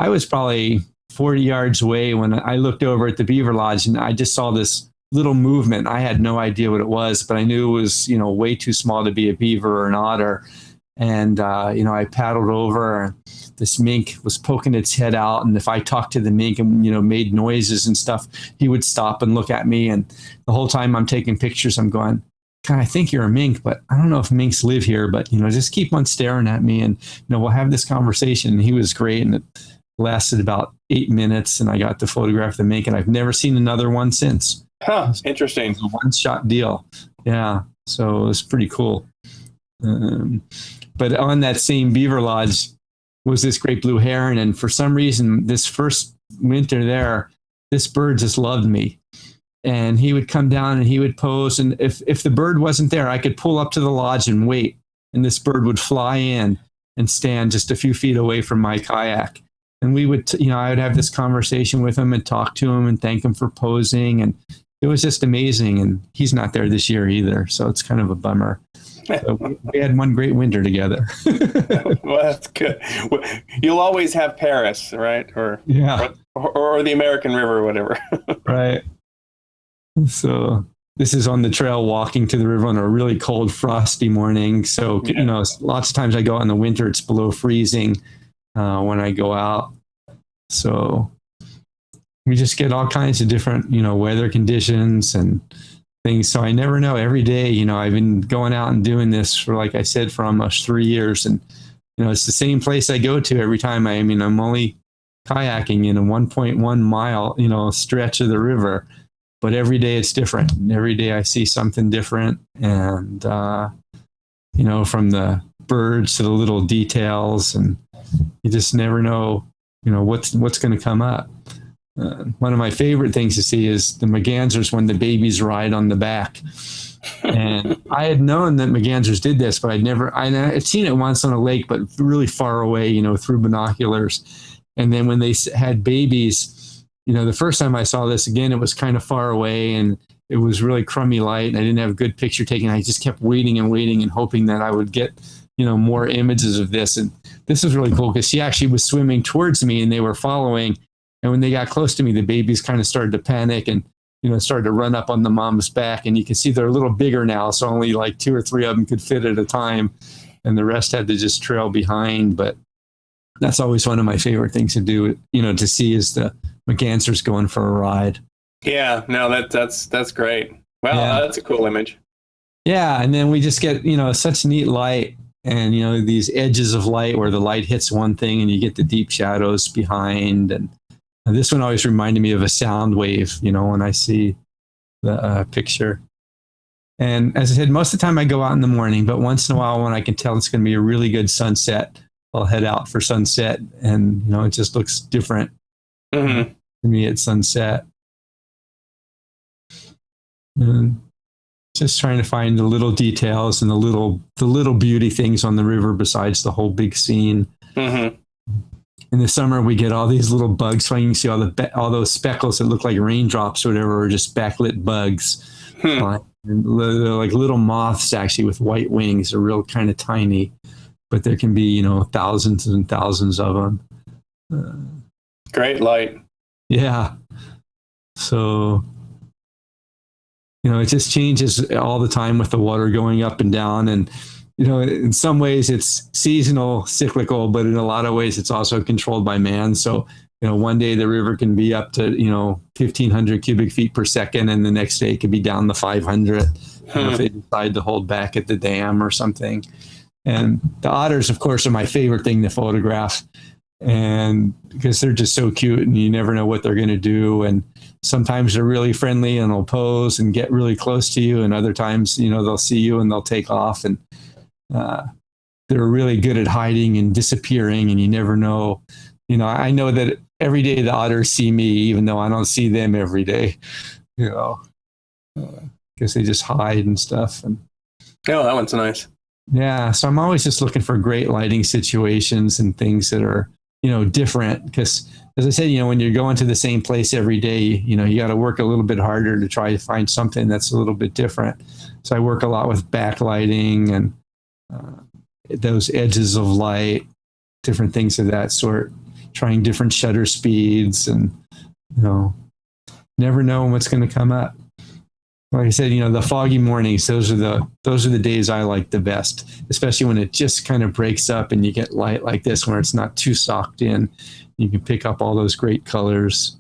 I was probably 40 yards away when I looked over at the beaver lodge, and I just saw this little movement. I had no idea what it was, but I knew it was, way too small to be a beaver or an otter. And, I paddled over, and this mink was poking its head out. And if I talked to the mink and, made noises and stuff, he would stop and look at me. And the whole time I'm taking pictures, I'm going, God, I think you're a mink, but I don't know if minks live here, but, just keep on staring at me, and, we'll have this conversation. And he was great. And it lasted about 8 minutes, and I got to photograph the mink, and I've never seen another one since. Huh, interesting. It was a one-shot deal. Yeah. So it was pretty cool. But on that same beaver lodge was this great blue heron. And for some reason, this first winter there, this bird just loved me. And he would come down and he would pose. And if the bird wasn't there, I could pull up to the lodge and wait. And this bird would fly in and stand just a few feet away from my kayak. And we would, I would have this conversation with him and talk to him and thank him for posing. And it was just amazing. And he's not there this year either. So it's kind of a bummer. So we had one great winter together. Well, that's good. You'll always have Paris, right? Or the American River or whatever. Right. So this is on the trail walking to the river on a really cold, frosty morning. So, lots of times I go out in the winter, it's below freezing when I go out. So we just get all kinds of different, weather conditions and things. So I never know. Every day, I've been going out and doing this for, like I said, for almost 3 years. And, it's the same place I go to every time. I'm only kayaking in a 1.1 mile, stretch of the river. But every day it's different. Every day I see something different. And, from the birds to the little details. And you just never know, what's going to come up. One of my favorite things to see is the mergansers when the babies ride on the back. And I had known that mergansers did this, but I'd seen it once on a lake, but really far away, through binoculars. And then when they had babies, the first time I saw this again, it was kind of far away and it was really crummy light and I didn't have a good picture taken. I just kept waiting and hoping that I would get, more images of this. And this was really cool because she actually was swimming towards me and they were following. And when they got close to me, the babies kind of started to panic and, started to run up on the mom's back. And you can see they're a little bigger now. So only like 2 or 3 of them could fit at a time. And the rest had to just trail behind. But that's always one of my favorite things to do, to see is the mergansers going for a ride. Yeah, no, that's great. Well, that's a cool image. Yeah. And then we just get, such neat light and, these edges of light where the light hits one thing and you get the deep shadows behind. And this one always reminded me of a sound wave, when I see the picture. And as I said, most of the time I go out in the morning, but once in a while when I can tell it's going to be a really good sunset, I'll head out for sunset. And, it just looks different to me at sunset. And just trying to find the little details and the little beauty things on the river besides the whole big scene. Mm-hmm. In the summer, we get all these little bugs. So you can see all those speckles that look like raindrops or whatever, are just backlit bugs. And they're like little moths, actually, with white wings. They're real kind of tiny, but there can be, thousands and thousands of them. Great light. Yeah. So, it just changes all the time with the water going up and down. And, in some ways it's seasonal, cyclical, but in a lot of ways it's also controlled by man. So, one day the river can be up to, 1,500 cubic feet per second, and the next day it could be down to 500 if they decide to hold back at the dam or something. And the otters, of course, are my favorite thing to photograph. And because they're just so cute and you never know what they're going to do. And sometimes they're really friendly and they'll pose and get really close to you. And other times, they'll see you and they'll take off. And they're really good at hiding and disappearing. And you never know. I know that every day the otters see me, even though I don't see them every day, because they just hide and stuff. And oh, that one's nice. Yeah. So I'm always just looking for great lighting situations and things that are, different. Because as I said, when you're going to the same place every day, you got to work a little bit harder to try to find something that's a little bit different. So I work a lot with backlighting and those edges of light, different things of that sort, trying different shutter speeds and, never know what's going to come up. Like I said, the foggy mornings, those are the days I like the best, especially when it just kind of breaks up and you get light like this where it's not too socked in. You can pick up all those great colors.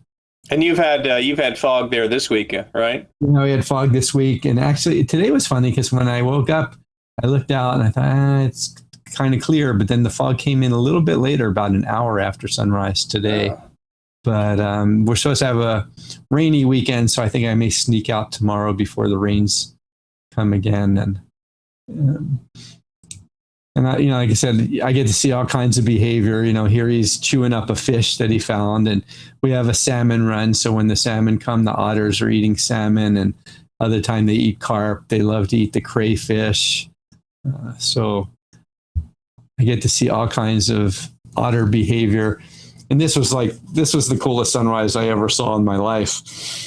And you've had fog there this week, right? We had fog this week. And actually today was funny because when I woke up, I looked out and I thought, it's kind of clear. But then the fog came in a little bit later, about an hour after sunrise today. Oh. But we're supposed to have a rainy weekend, so I think I may sneak out tomorrow before the rains come again. And like I said, I get to see all kinds of behavior. Here he's chewing up a fish that he found, and we have a salmon run. So when the salmon come, the otters are eating salmon, and other time they eat carp. They love to eat the crayfish. So I get to see all kinds of otter behavior. And this was the coolest sunrise I ever saw in my life.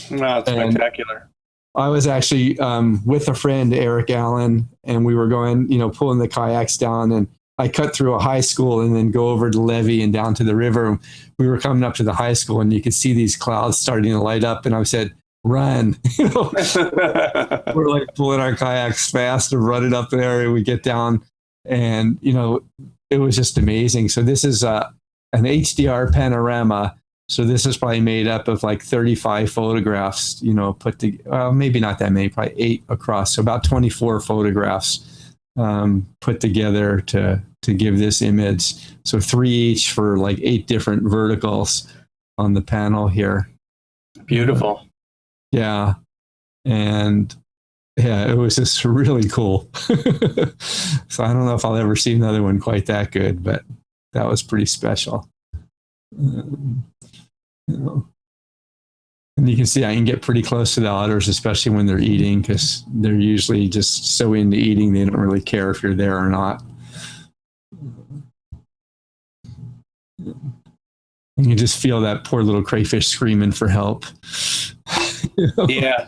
Wow, it's spectacular. I was actually with a friend, Eric Allen, and we were going, pulling the kayaks down, and I cut through a high school and then go over the levee and down to the river. We were coming up to the high school, and you could see these clouds starting to light up, and I said, run. We're like pulling our kayaks fast and running up there, and we get down, and it was just amazing. So this is an HDR Panorama. So this is probably made up of like 35 photographs, put together. Well, maybe not that many, probably 8 across. So about 24 photographs put together to give this image. So 3 each for like 8 different verticals on the panel here. Beautiful. Yeah. And yeah, it was just really cool. So I don't know if I'll ever see another one quite that good, but that was pretty special. And you can see I can get pretty close to the otters, especially when they're eating, because they're usually just so into eating they don't really care if you're there or not. And you just feel that poor little crayfish screaming for help. Yeah.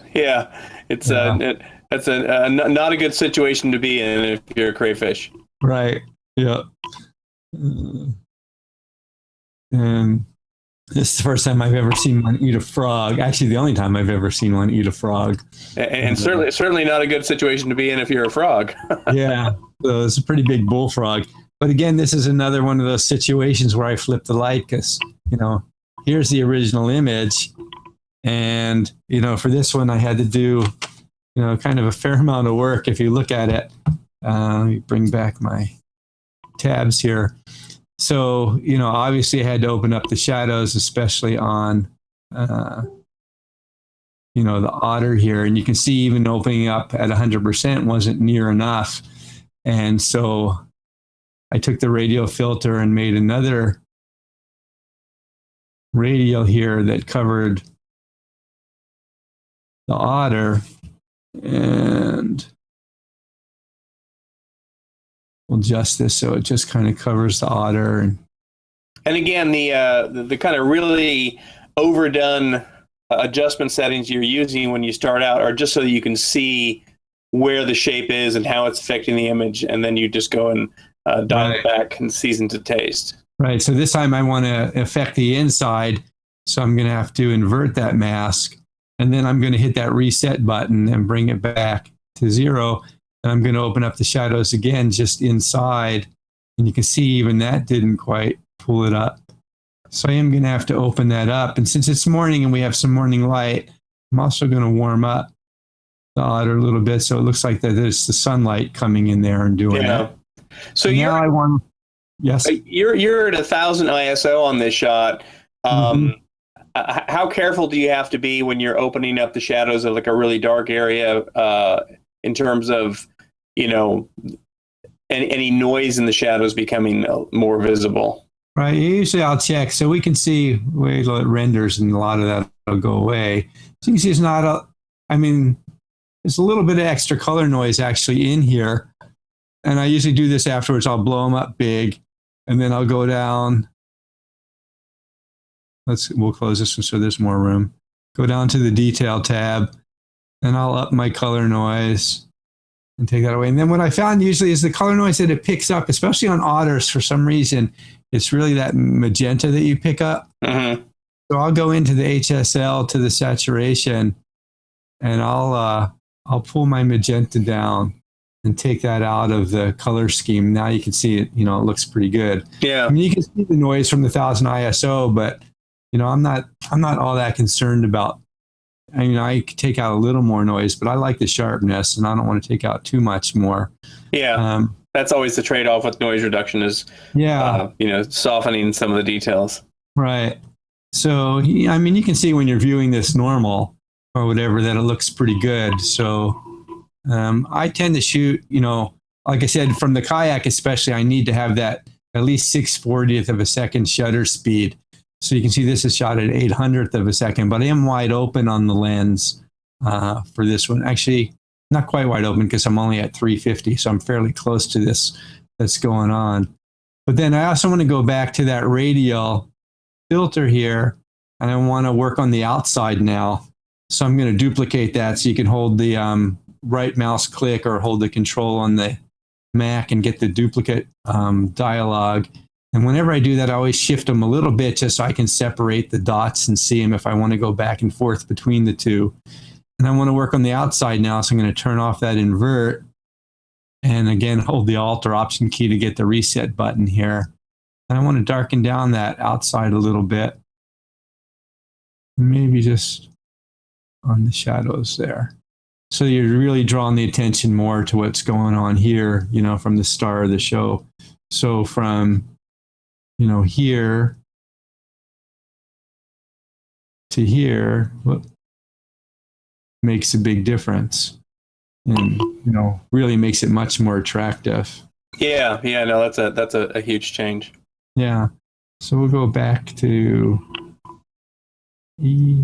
It's that's not a good situation to be in if you're a crayfish. Right. Yeah. And this is the first time I've ever seen one eat a frog. Actually, the only time I've ever seen one eat a frog. And certainly not a good situation to be in if you're a frog. Yeah, so it's a pretty big bullfrog. But again, this is another one of those situations where I flip the light because, here's the original image. And, for this one, I had to do, kind of a fair amount of work. If you look at it, let me bring back my tabs here. So, obviously I had to open up the shadows, especially on, the otter here. And you can see even opening up at 100% wasn't near enough. And so I took the radial filter and made another radial here that covered the otter. And we'll adjust this so it just kind of covers the otter. And again, the kind of really overdone adjustment settings you're using when you start out are just so that you can see where the shape is and how it's affecting the image, and then you just go and dial it back and season to taste. Right. So this time I want to affect the inside, so I'm going to have to invert that mask, and then I'm going to hit that reset button and bring it back to 0. And I'm going to open up the shadows again just inside. And you can see even that didn't quite pull it up. So I am going to have to open that up. And since it's morning and we have some morning light, I'm also going to warm up the otter a little bit so it looks like that there's the sunlight coming in there and doing it. So now I want, yes. You're at 1,000 ISO on this shot. How careful do you have to be when you're opening up the shadows of like a really dark area in terms of, any noise in the shadows becoming more visible? Right. Usually I'll check so we can see where it renders, and a lot of that will go away. So you can see it's not there's a little bit of extra color noise actually in here. And I usually do this afterwards. I'll blow them up big, and then I'll go down. We'll close this one so there's more room. Go down to the detail tab, and I'll up my color noise and take that away. And then what I found usually is the color noise that it picks up, especially on otters for some reason, it's really that magenta that you pick up. So I'll go into the HSL to the saturation, and I'll pull my magenta down and take that out of the color scheme. Now you can see it, it looks pretty good. Yeah. I mean, you can see the noise from the 1,000 ISO, but I'm not all that concerned about. I could take out a little more noise, but I like the sharpness, and I don't want to take out too much more. Yeah, that's always the trade-off with noise reduction is, softening some of the details. Right. So, you can see when you're viewing this normal or whatever that it looks pretty good. So I tend to shoot, like I said, from the kayak especially, I need to have that at least 6/40th of a second shutter speed. So you can see this is shot at 800th of a second, but I am wide open on the lens for this one. Actually, not quite wide open because I'm only at 350, so I'm fairly close to this that's going on. But then I also want to go back to that radial filter here, and I want to work on the outside now. So I'm going to duplicate that so you can hold the right mouse click or hold the control on the Mac and get the duplicate dialog. And whenever I do that, I always shift them a little bit just so I can separate the dots and see them if I want to go back and forth between the two. And I want to work on the outside now, so I'm going to turn off that invert. And again, hold the Alt or Option key to get the reset button here. And I want to darken down that outside a little bit. Maybe just on the shadows there. So you're really drawing the attention more to what's going on here, you know, from the star of the show. So from, you know, here to here, makes a big difference. And, you know, really makes it much more attractive. Yeah, no, that's a huge change. Yeah. So we'll go back to E.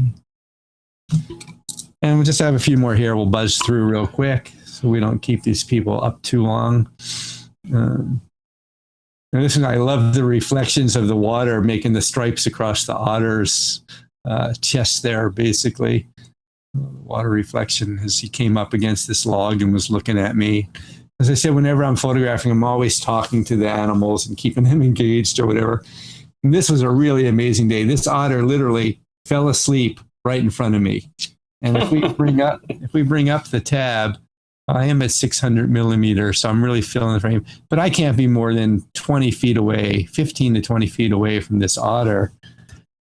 And we'll just have a few more here. We'll buzz through real quick so we don't keep these people up too long. And listen, I love the reflections of the water making the stripes across the otter's chest there, basically. Water reflection as he came up against this log and was looking at me. As I said, whenever I'm photographing, I'm always talking to the animals and keeping them engaged or whatever. And this was a really amazing day. This otter literally fell asleep right in front of me. And if we bring up the tab, I am at 600 millimeters, so I'm really feeling the frame. But I can't be more than 20 feet away, 15 to 20 feet away from this otter.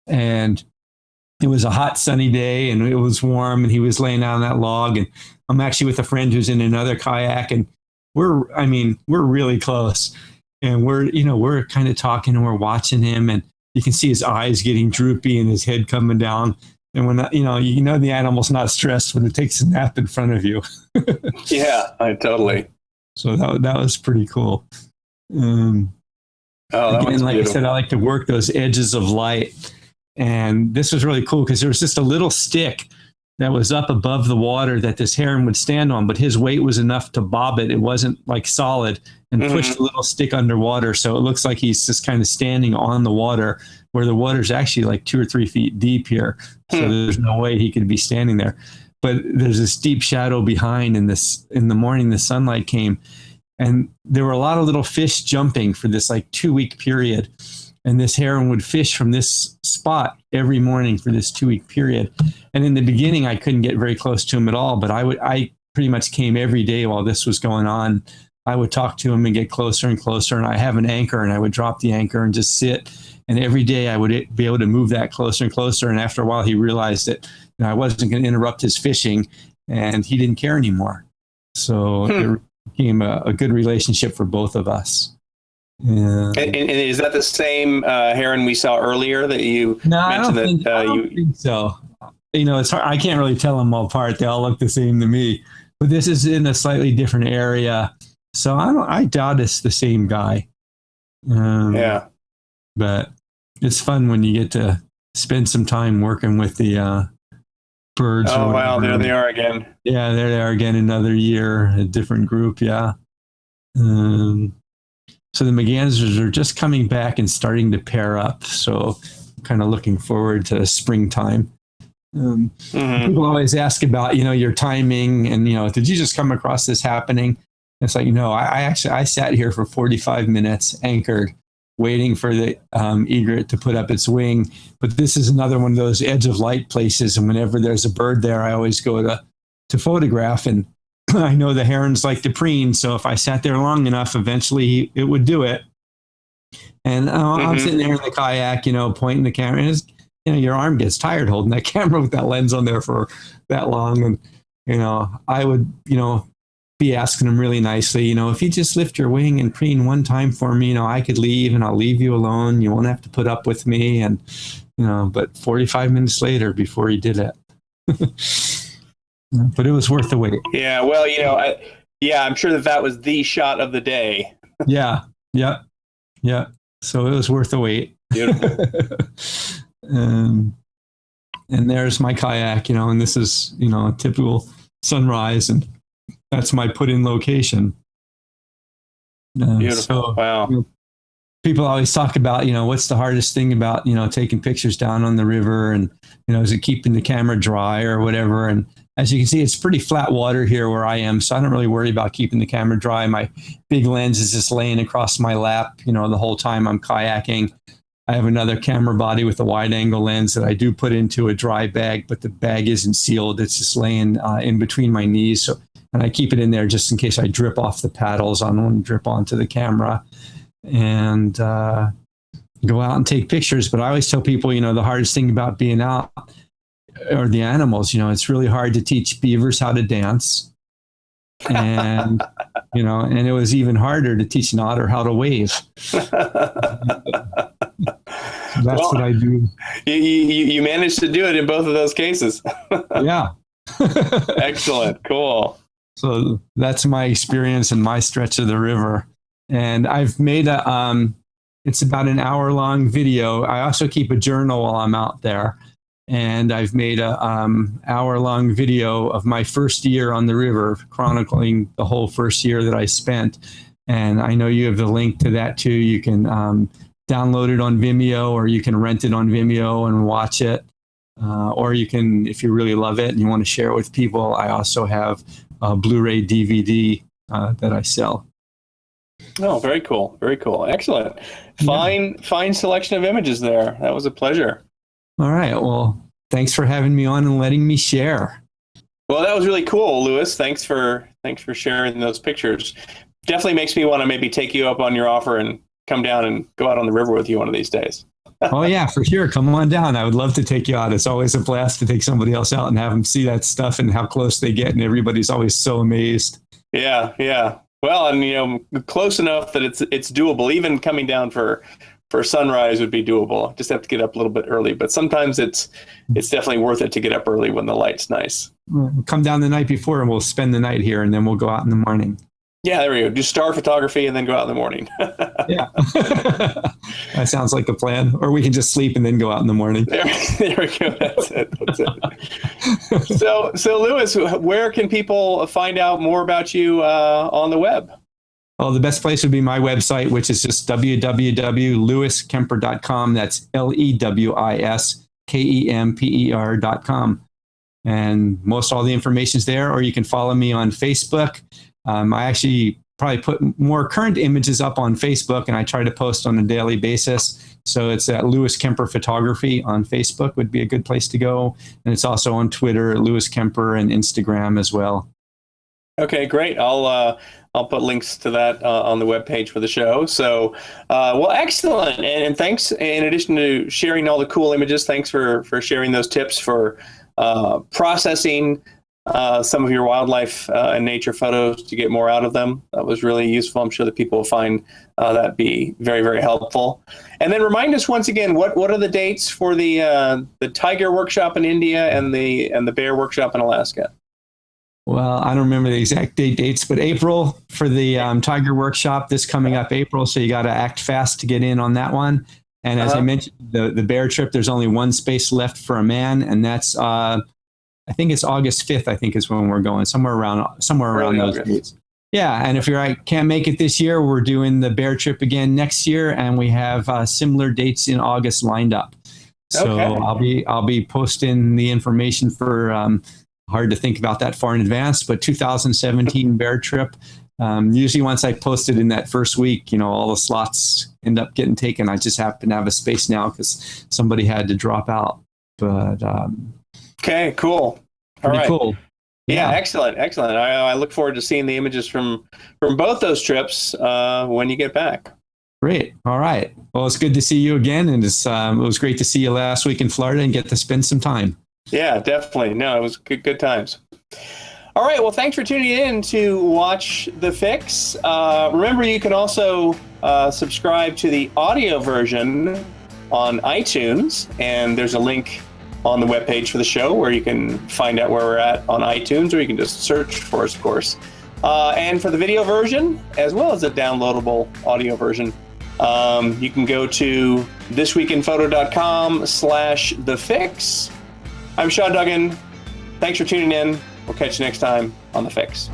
And it was a hot, sunny day, and it was warm, and he was laying out on that log. And I'm actually with a friend who's in another kayak, and we're really close. And we're kind of talking, and we're watching him, and you can see his eyes getting droopy and his head coming down. And when the animal's not stressed when it takes a nap in front of you. Yeah, totally. So that was pretty cool. Again, like beautiful. I said, I like to work those edges of light. And this was really cool because there was just a little stick that was up above the water that this heron would stand on, but his weight was enough to bob it. It wasn't like solid, and pushed the little stick underwater. So it looks like he's just kind of standing on the water, where the water's actually like 2 or 3 feet deep here. So there's no way he could be standing there. But there's this deep shadow behind, and in the morning, the sunlight came, and there were a lot of little fish jumping for this like 2-week period. And this heron would fish from this spot every morning for this 2-week period. And in the beginning, I couldn't get very close to him at all, but I pretty much came every day while this was going on. I would talk to him and get closer and closer, and I have an anchor, and I would drop the anchor and just sit. And every day I would be able to move that closer and closer. And after a while, he realized that I wasn't going to interrupt his fishing, and he didn't care anymore. So it became a good relationship for both of us. Yeah. And is that the same heron we saw earlier that you mentioned? I don't think so. It's hard. I can't really tell them all apart. They all look the same to me. But this is in a slightly different area, so I doubt it's the same guy. Yeah. But it's fun when you get to spend some time working with the birds. Oh, wow. There they are again. Yeah, there they are again. Another year, a different group. Yeah. So the mergansers are just coming back and starting to pair up. So I'm kind of looking forward to springtime. People always ask about, your timing and, did you just come across this happening? It's like, no, I sat here for 45 minutes anchored, waiting for the egret to put up its wing. But this is another one of those edge of light places. And whenever there's a bird there, I always go to photograph. And I know the herons like to preen, so if I sat there long enough, eventually it would do it. And I'm sitting there in the kayak, pointing the camera, and your arm gets tired holding that camera with that lens on there for that long. And I would be asking them really nicely, if you just lift your wing and preen one time for me, I could leave, and I'll leave you alone. You won't have to put up with me. And but 45 minutes later, before he did it. But it was worth the wait. Yeah, well, I'm sure that was the shot of the day. Yeah. So it was worth the wait. Beautiful. And there's my kayak, and this is, a typical sunrise, and that's my put-in location. Beautiful. So, wow. people always talk about, what's the hardest thing about, taking pictures down on the river, and, is it keeping the camera dry or whatever? And as you can see, it's pretty flat water here where I am, so I don't really worry about keeping the camera dry. My big lens is just laying across my lap, the whole time I'm kayaking. I have another camera body with a wide angle lens that I do put into a dry bag, but the bag isn't sealed. It's just laying in between my knees. So, and I keep it in there just in case I drip off the paddles. I don't want to drip onto the camera, and go out and take pictures. But I always tell people, the hardest thing about being out are the animals. It's really hard to teach beavers how to dance. And, and it was even harder to teach an otter how to wave. So that's what I do. You managed to do it in both of those cases. Yeah. Excellent. Cool. So that's my experience in my stretch of the river. And I've made it's about an hour-long video. I also keep a journal while I'm out there. And I've made a hour-long video of my first year on the river, chronicling the whole first year that I spent. And I know you have the link to that too. You can download it on Vimeo, or you can rent it on Vimeo and watch it. Or you can, if you really love it and you want to share it with people, I also have a Blu-ray DVD that I sell. Oh, very cool. Very cool. Excellent. Fine selection of images there. That was a pleasure. All right. Well, thanks for having me on and letting me share. Well, that was really cool, Lewis. Thanks for sharing those pictures. Definitely makes me want to maybe take you up on your offer and come down and go out on the river with you one of these days. Oh, yeah, for sure. Come on down. I would love to take you out. It's always a blast to take somebody else out and have them see that stuff and how close they get. And everybody's always so amazed. Yeah, yeah. Well, and, close enough that it's doable. Even coming down for sunrise would be doable. Just have to get up a little bit early. But sometimes it's definitely worth it to get up early when the light's nice. Come down the night before and we'll spend the night here, and then we'll go out in the morning. Yeah, there we go. Do star photography and then go out in the morning. Yeah. That sounds like a plan. Or we can just sleep and then go out in the morning. There we go. That's it. So Lewis, where can people find out more about you on the web? Well, the best place would be my website, which is just www.lewiskemper.com. That's LEWISKEMPER.com. And most all the information's there, or you can follow me on Facebook. I actually probably put more current images up on Facebook, and I try to post on a daily basis. So it's at Lewis Kemper Photography on Facebook would be a good place to go. And it's also on Twitter, Lewis Kemper, and Instagram as well. Okay, great. I'll put links to that on the webpage for the show. So, well, excellent. And thanks, in addition to sharing all the cool images, thanks for sharing those tips for processing some of your wildlife and nature photos to get more out of them. That was really useful. I'm sure that people will find that be very, very helpful. And then remind us once again, what are the dates for the tiger workshop in India and the bear workshop in Alaska? Well, I don't remember the exact dates, but April for the tiger workshop, this coming up April. So you got to act fast to get in on that one. And as I mentioned, the bear trip, there's only one space left for a man, and that's I think it's August 5th. I think is when we're going, somewhere around those dates. Yeah, and if I can't make it this year, we're doing the bear trip again next year, and we have similar dates in August lined up. So I'll be posting the information for. Hard to think about that far in advance, but 2017 bear trip. Usually once I post it in that first week, all the slots end up getting taken. I just happen to have a space now because somebody had to drop out. But okay, cool. All right. Cool. Yeah, excellent. I look forward to seeing the images from both those trips when you get back. Great. All right. Well, it's good to see you again, and it was great to see you last week in Florida and get to spend some time. Yeah, definitely. No, it was good times. All right. Well, thanks for tuning in to watch TheFIX. Remember, you can also subscribe to the audio version on iTunes, and there's a link on the webpage for the show where you can find out where we're at on iTunes, or you can just search for us, of course. And for the video version, as well as the downloadable audio version, you can go to thisweekinphoto.com/TheFIX. I'm Seán Duggan. Thanks for tuning in. We'll catch you next time on TheFIX.